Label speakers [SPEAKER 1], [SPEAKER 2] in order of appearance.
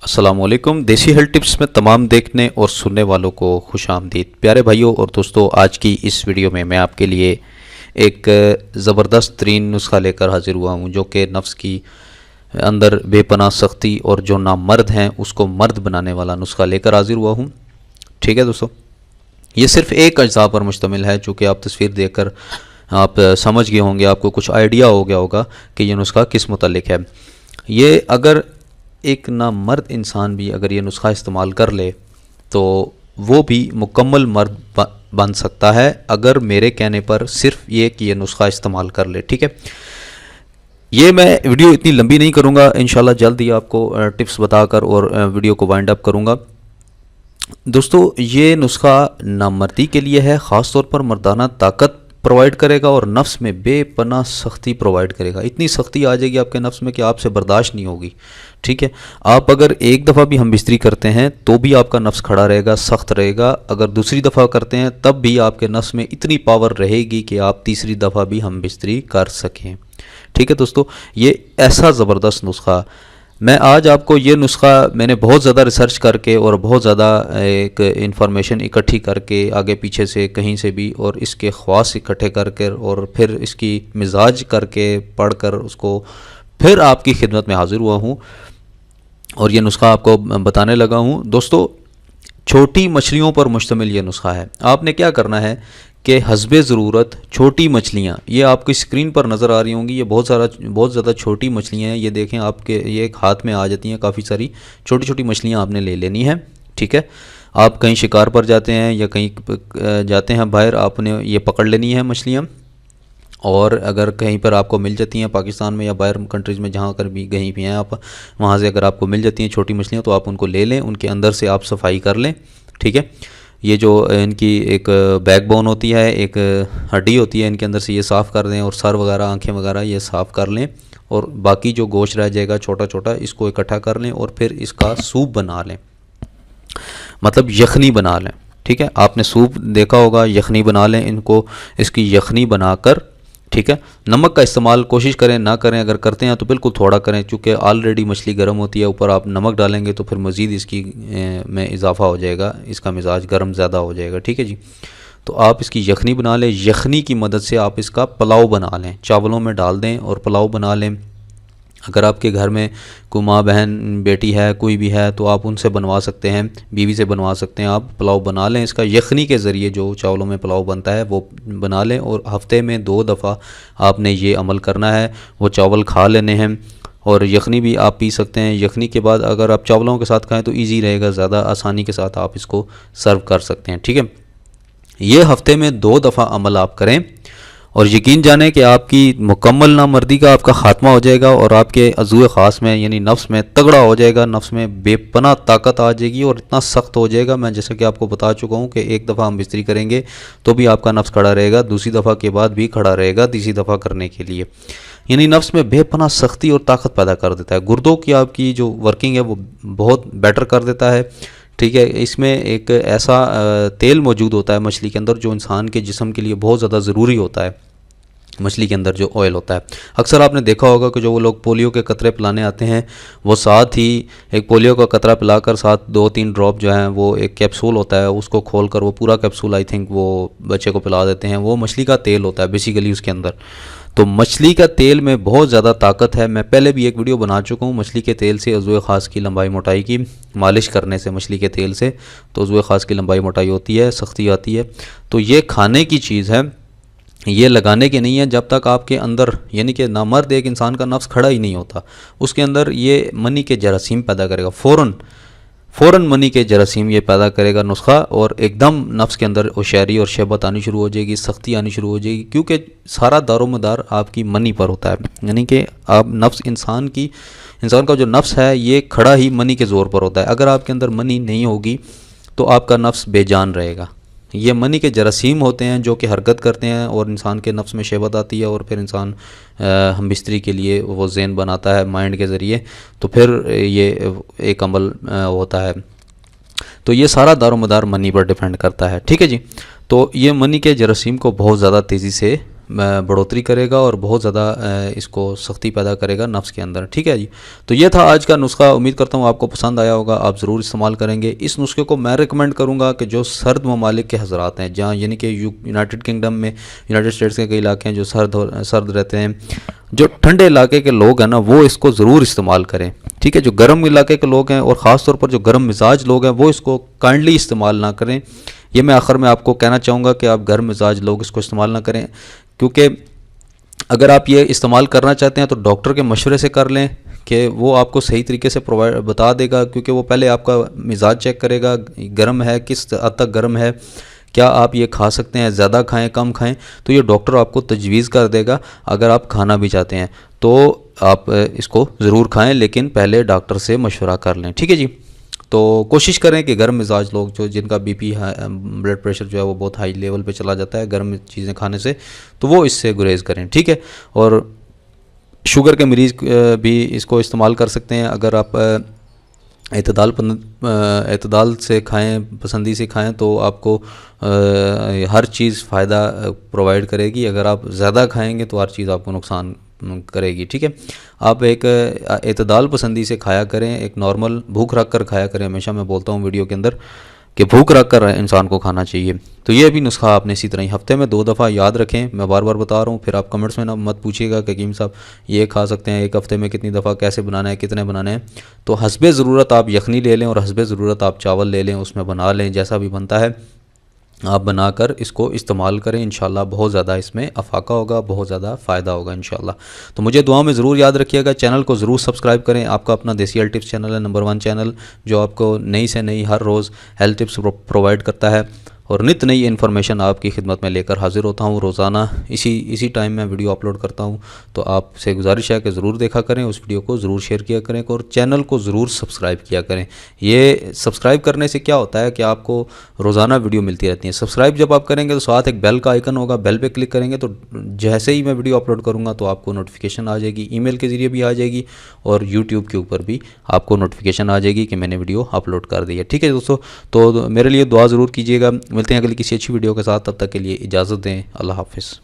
[SPEAKER 1] अस्सलामुअलैकुम। देसी health tips में तमाम देखने और सुनने वालों को खुश आमदीद। प्यारे भाइयों और दोस्तों, आज की इस वीडियो में मैं आपके लिए एक ज़बरदस्त तरीन नुस्खा लेकर हाजिर हुआ हूँ, जो कि नफ्स की अंदर बेपनाह सख्ती और जो नामर्द हैं उसको मर्द बनाने वाला नुस्खा लेकर हाजिर हुआ हूँ। ठीक है दोस्तों, ये सिर्फ एक अज्जा पर मुश्तमिल है, जो कि आप तस्वीर देखकर आप समझ गए होंगे, आपको कुछ आइडिया हो गया होगा कि ये नुस्खा किस मुतल्लिक है। ये अगर एक नामर्द इंसान भी अगर ये नुस्खा इस्तेमाल कर ले तो वो भी मुकम्मल मर्द बन सकता है, अगर मेरे कहने पर सिर्फ ये कि ये नुस्खा इस्तेमाल कर ले। ठीक है, ये मैं वीडियो इतनी लंबी नहीं करूँगा, इंशाल्लाह जल्द ही आपको टिप्स बताकर और वीडियो को वाइंड अप करूँगा। दोस्तों, ये नुस्खा नामर्दी के लिए है, ख़ास तौर पर मर्दाना ताकत प्रोवाइड करेगा और नफ्स में बेपनाह सख्ती प्रोवाइड करेगा। इतनी सख्ती आ जाएगी आपके नफ्स में कि आपसे बर्दाश्त नहीं होगी। ठीक है, आप अगर एक दफ़ा भी हम बिस्तरी करते हैं तो भी आपका नफ्स खड़ा रहेगा, सख्त रहेगा। अगर दूसरी दफ़ा करते हैं तब भी आपके नफ्स में इतनी पावर रहेगी कि आप तीसरी दफ़ा भी हम बिस्तरी कर सकें। ठीक है दोस्तों, ये ऐसा ज़बरदस्त नुस्खा, मैं आज आपको ये नुस्खा मैंने बहुत ज़्यादा रिसर्च करके और बहुत ज़्यादा एक इन्फॉर्मेशन इकट्ठी करके आगे पीछे से कहीं से भी, और इसके ख़वास इकट्ठे करके और फिर इसकी मिजाज करके पढ़कर उसको फिर आपकी खिदमत में हाज़िर हुआ हूँ और ये नुस्खा आपको बताने लगा हूँ। दोस्तों, छोटी मछलियों पर मुश्तमिल ये नुस्खा है। आपने क्या करना है कि हस्बे ज़रूरत छोटी मछलियाँ, ये आपकी स्क्रीन पर नज़र आ रही होंगी, ये बहुत ज़्यादा छोटी मछलियाँ हैं। ये देखें, आपके ये एक हाथ में आ जाती हैं, काफ़ी सारी छोटी छोटी मछलियाँ आपने ले लेनी है। ठीक है, आप कहीं शिकार पर जाते हैं या कहीं जाते हैं बाहर, आपने ये पकड़ लेनी है मछलियाँ। और अगर कहीं पर आपको मिल जाती हैं पाकिस्तान में या बाहर कंट्रीज़ में, जहाँ कर भी कहीं भी हैं आप, वहाँ से अगर आपको मिल जाती हैं छोटी मछलियाँ तो आप उनको ले लें, उनके अंदर से आप सफाई कर लें। ठीक है, ये जो इनकी एक बैकबोन होती है, एक हड्डी होती है, इनके अंदर से ये साफ़ कर दें और सर वगैरह, आंखें वगैरह ये साफ़ कर लें, और बाकी जो गोश्त रह जाएगा छोटा छोटा, इसको इकट्ठा कर लें और फिर इसका सूप बना लें, मतलब यखनी बना लें। ठीक है, आपने सूप देखा होगा, यखनी बना लें इनको, इसकी यखनी बनाकर, ठीक है, नमक का इस्तेमाल कोशिश करें ना करें, अगर करते हैं तो बिल्कुल थोड़ा करें, क्योंकि ऑलरेडी मछली गर्म होती है, ऊपर आप नमक डालेंगे तो फिर मज़ीद इसकी में इजाफा हो जाएगा, इसका मिजाज गर्म ज़्यादा हो जाएगा। ठीक है जी, तो आप इसकी यखनी बना लें। यखनी की मदद से आप इसका पुलाव बना लें, चावलों में डाल दें और पुलाव बना लें। अगर आपके घर में कोई माँ बहन बेटी है, कोई भी है, तो आप उनसे बनवा सकते हैं, बीवी से बनवा सकते हैं, आप पुलाव बना लें इसका। यखनी के ज़रिए जो चावलों में पुलाव बनता है वो बना लें, और हफ़्ते में 2 दफ़ा आपने ये अमल करना है। वो चावल खा लेने हैं और यखनी भी आप पी सकते हैं। यखनी के बाद अगर आप चावलों के साथ खाएँ तो ईजी रहेगा, ज़्यादा आसानी के साथ आप इसको सर्व कर सकते हैं। ठीक है, ये हफ़्ते में 2 दफ़ा अमल आप करें और यकीन जाने कि आपकी मुकम्मल नामर्दी का आपका ख़ात्मा हो जाएगा और आपके अज़ूए ख़ास में यानी नफ्स में तगड़ा हो जाएगा, नफ्स में बेपनाह ताकत आ जाएगी और इतना सख्त हो जाएगा। मैं जैसा कि आपको बता चुका हूँ कि एक दफ़ा हम बिस्तरी करेंगे तो भी आपका नफ्स खड़ा रहेगा, दूसरी दफ़ा के बाद भी खड़ा रहेगा, तीसरी दफ़ा करने के लिए, यानी नफ्स में बेपनाह सख्ती और ताकत पैदा कर देता है। गुर्दों की आपकी जो वर्किंग है वो बहुत बेटर कर देता है। ठीक है, इसमें एक ऐसा तेल मौजूद होता है मछली के अंदर जो इंसान के जिस्म के लिए बहुत ज़्यादा ज़रूरी होता है। मछली के अंदर जो ऑयल होता है, अक्सर आपने देखा होगा कि जो वो लोग पोलियो के कतरे पिलाने आते हैं, वो साथ ही एक पोलियो का कतरा पिलाकर साथ 2-3 ड्रॉप जो है वो एक कैप्सूल होता है, उसको खोलकर वो पूरा कैप्सूल आई थिंक वो बच्चे को पिला देते हैं। वो मछली का तेल होता है बेसिकली उसके अंदर। तो मछली का तेल में बहुत ज़्यादा ताकत है। मैं पहले भी एक वीडियो बना चुका हूँ मछली के तेल से अज़ूए ख़ास की लंबाई मोटाई की, मालिश करने से मछली के तेल से तो अज़ूए ख़ास की लंबाई मोटाई होती है, सख्ती आती है। तो ये खाने की चीज़ है, ये लगाने की नहीं है। जब तक आपके अंदर यानी कि नामर्द एक इंसान का नफ्स खड़ा ही नहीं होता, उसके अंदर ये मनी के जरासीम पैदा करेगा, फ़ौरन मनी के जरासीम ये पैदा करेगा नुस्खा, और एकदम नफ्स के अंदर होशियारी और शहबत आनी शुरू हो जाएगी, सख्ती आनी शुरू हो जाएगी, क्योंकि सारा दारोमदार आपकी मनी पर होता है। यानी कि आप नफ्स इंसान का जो नफ्स है ये खड़ा ही मनी के ज़ोर पर होता है। अगर आपके अंदर मनी नहीं होगी तो आपका नफ्स बेजान रहेगा। ये मनी के जरासीम होते हैं जो कि हरकत करते हैं और इंसान के नफ्स में शहबत आती है, और फिर इंसान हम बिस्तरी के लिए वो ज़हन बनाता है माइंड के ज़रिए, तो फिर ये एक अमल होता है। तो ये सारा दारोमदार मनी पर डिपेंड करता है। ठीक है जी, तो ये मनी के जरासीम को बहुत ज़्यादा तेज़ी से बढ़ोतरी करेगा और बहुत ज़्यादा इसको सख्ती पैदा करेगा नफ्स के अंदर। ठीक है जी, तो ये था आज का नुस्खा। उम्मीद करता हूँ आपको पसंद आया होगा, आप ज़रूर इस्तेमाल करेंगे। इस नुस्खे को मैं रिकमेंड करूँगा कि जो सर्द ममालिक के हज़रात हैं, जहाँ यानी कि यूनाइटेड किंगडम में, यूनाइटेड स्टेट्स के कई इलाके हैं जो सर्द रहते हैं, जो ठंडे इलाके के लोग हैं ना, वो इसको ज़रूर इस्तेमाल करें। ठीक है, जो गर्म इलाके के लोग हैं और ख़ास तौर पर जो गर्म मिजाज लोग हैं वो इसको काइंडली इस्तेमाल ना करें। ये मैं आखिर में आपको कहना चाहूँगा कि आप गर्म मिजाज लोग इसको इस्तेमाल ना करें, क्योंकि अगर आप ये इस्तेमाल करना चाहते हैं तो डॉक्टर के मशवरे से कर लें कि वो आपको सही तरीके से बता देगा, क्योंकि वो पहले आपका मिजाज चेक करेगा, गर्म है, किस हद तक गर्म है, क्या आप ये खा सकते हैं, ज़्यादा खाएं कम खाएं, तो ये डॉक्टर आपको तजवीज़ कर देगा। अगर आप खाना भी चाहते हैं तो आप इसको ज़रूर खाएं, लेकिन पहले डॉक्टर से मशवरा कर लें। ठीक है जी, तो कोशिश करें कि गर्म मिजाज लोग, जो जिनका बीपी ब्लड प्रेशर जो है वो बहुत हाई लेवल पे चला जाता है गर्म चीज़ें खाने से, तो वो इससे गुरेज करें। ठीक है, और शुगर के मरीज़ भी इसको इस्तेमाल कर सकते हैं। अगर आप एतदाल से खाएं, पसंदी से खाएं, तो आपको हर चीज़ फ़ायदा प्रोवाइड करेगी। अगर आप ज़्यादा खाएंगे तो हर चीज़ आपको नुकसान करेगी। ठीक है, आप एक एतदाल पसंदी से खाया करें, एक नॉर्मल भूख रख कर खाया करें। हमेशा मैं बोलता हूँ वीडियो के अंदर कि भूख रख कर इंसान को खाना चाहिए। तो ये भी नुस्खा आपने इसी तरह ही हफ्ते में 2 दफ़ा याद रखें। मैं बार बार बता रहा हूँ, फिर आप कमेंट्स में ना मत पूछिएगा कि हकीम साहब ये खा सकते हैं, एक हफ्ते में कितनी दफ़ा, कैसे बनाना है, कितने बनाने हैं। तो हस्बे ज़रूरत आप यखनी ले लें और हस्बे ज़रूरत आप चावल ले लें, उसमें बना लें, जैसा भी बनता है आप बनाकर इसको इस्तेमाल करें। इंशाल्लाह बहुत ज़्यादा इसमें अफाका होगा, बहुत ज़्यादा फ़ायदा होगा इंशाल्लाह। तो मुझे दुआ में ज़रूर याद रखिएगा, चैनल को ज़रूर सब्सक्राइब करें। आपका अपना देसी हेल्थ टिप्स चैनल है, नंबर 1 चैनल, जो आपको नई से नई हर रोज़ हेल्थ टिप्स प्रोवाइड करता है और नित नई इन्फॉर्मेशन आपकी खिदमत में लेकर हाजिर होता हूँ। रोज़ाना इसी टाइम में वीडियो अपलोड करता हूँ। तो आपसे गुजारिश है कि ज़रूर देखा करें, उस वीडियो को ज़रूर शेयर किया करें और चैनल को ज़रूर सब्सक्राइब किया करें। ये सब्सक्राइब करने से क्या होता है कि आपको रोज़ाना वीडियो मिलती रहती है। सब्सक्राइब जब आप करेंगे तो साथ एक बेल का आइकन होगा, बेल पे क्लिक करेंगे तो जैसे ही मैं वीडियो अपलोड करूँगा तो आपको नोटिफिकेशन आ जाएगी, ईमेल के ज़रिए भी आ जाएगी और यूट्यूब के ऊपर भी आपको नोटिफिकेशन आ जाएगी कि मैंने वीडियो अपलोड कर दी है। ठीक है दोस्तों, तो मेरे लिए दुआ ज़रूर कीजिएगा। मिलते हैं अगली किसी अच्छी वीडियो के साथ, तब तक के लिए इजाज़त दें। अल्लाह हाफ़िज़।